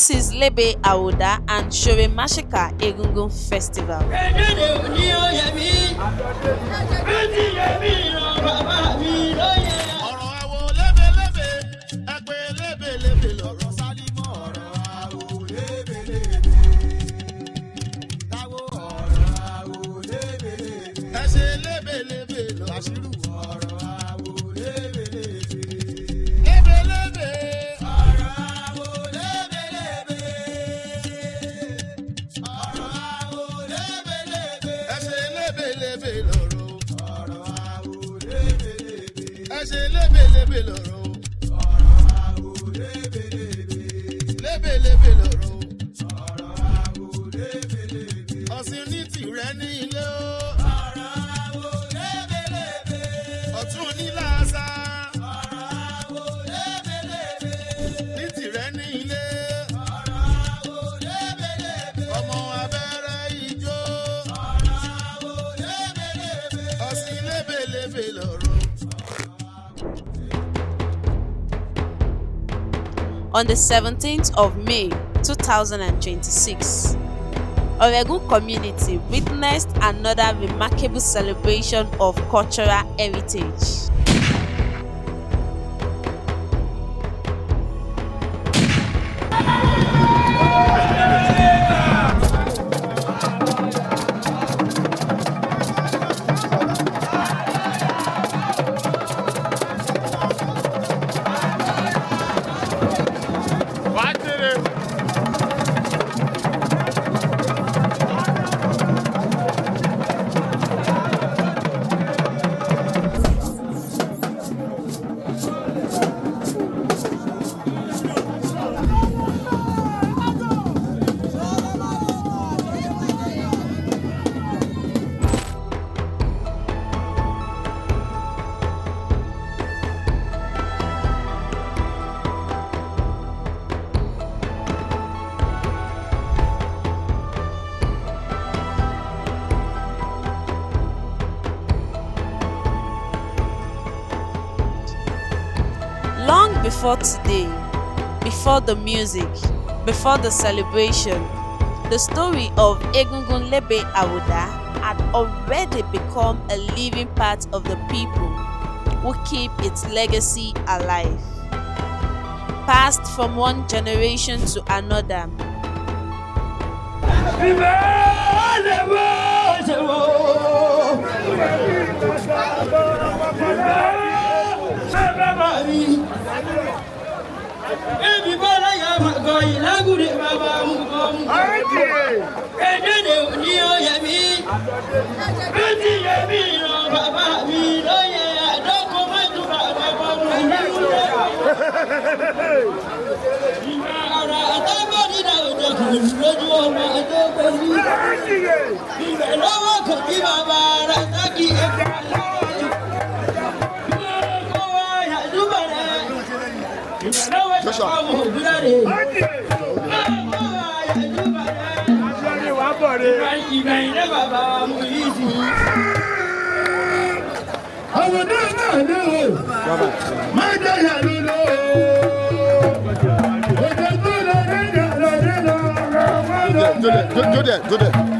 This is Lebe, Awoda and Maseka Egungun Festival. On the 17th of May 2026, Oregun community witnessed another remarkable celebration of cultural heritage. Long before today, before the music, before the celebration, the story of Egungun Lebe Awoda had already become a living part of the people who keep its legacy alive, passed from one generation to another. Do that.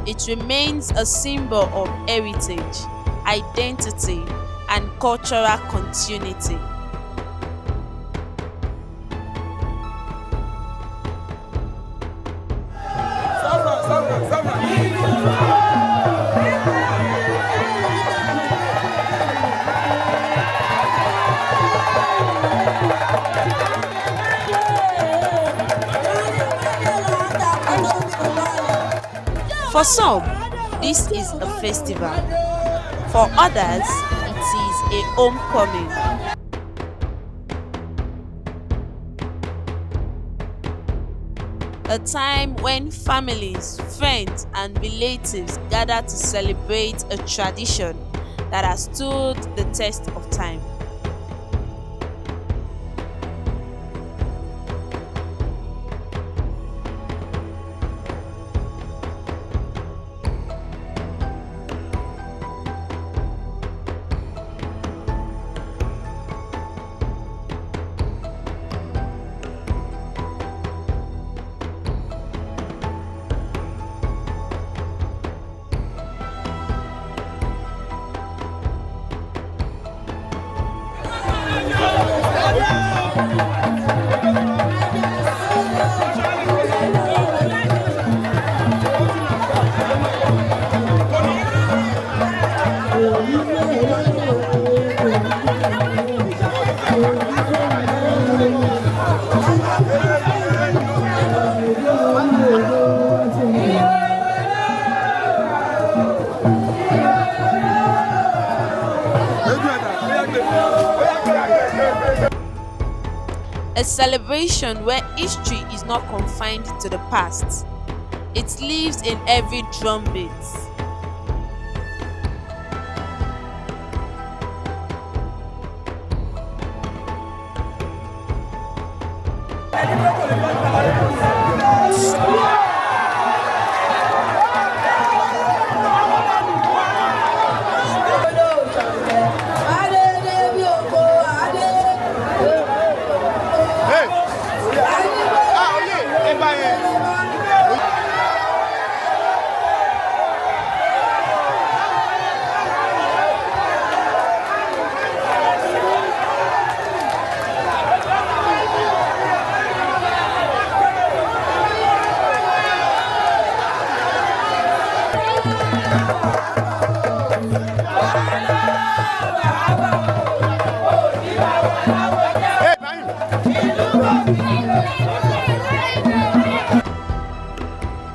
It remains a symbol of heritage, identity, and cultural continuity. For some, this is a festival. For others, it is a homecoming. A time when families, friends, and relatives gather to celebrate a tradition that has stood the test of time. A celebration where history is not confined to the past. It lives in every drumbeat.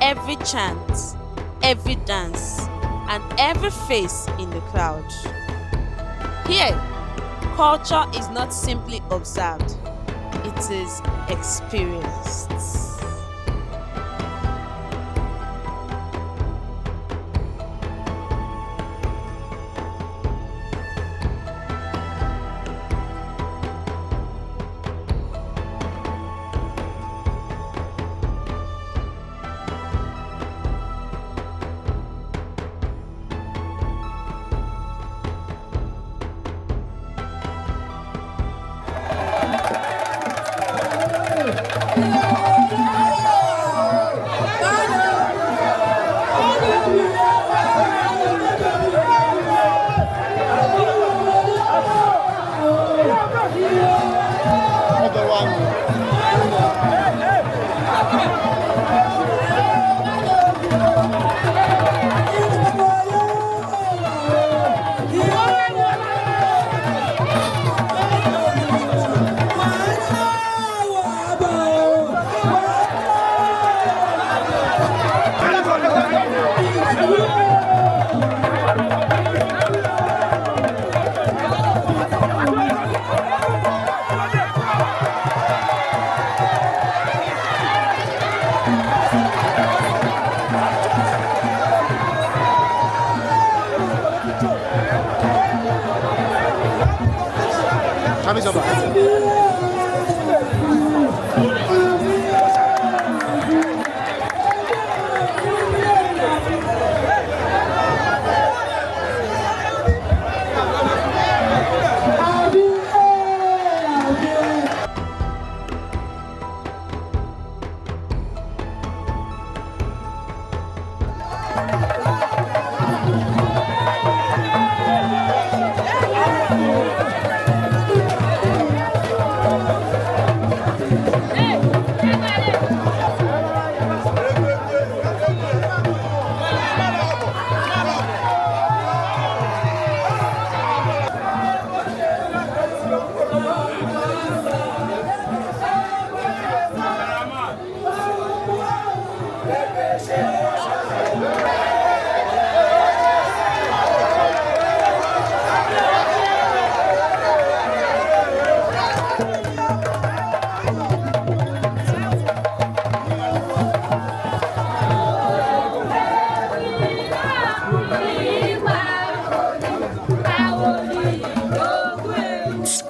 Every chant, every dance, and every face in the crowd. Here, culture is not simply observed, it is experienced.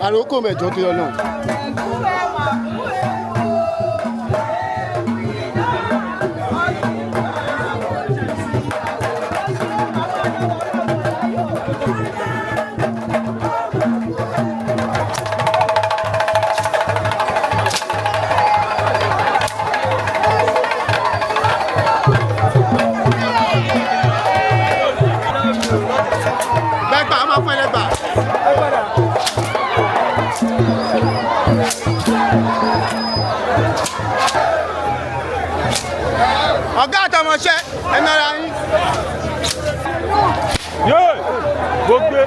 Àròkò mẹ́jọ kí Ọlọ́run. Lẹ́gbàá, a máa fún ẹ lẹ́gbàá. Ọ̀gá àtọmọṣẹ́ ẹnu ara yín. Yóò gbogbo.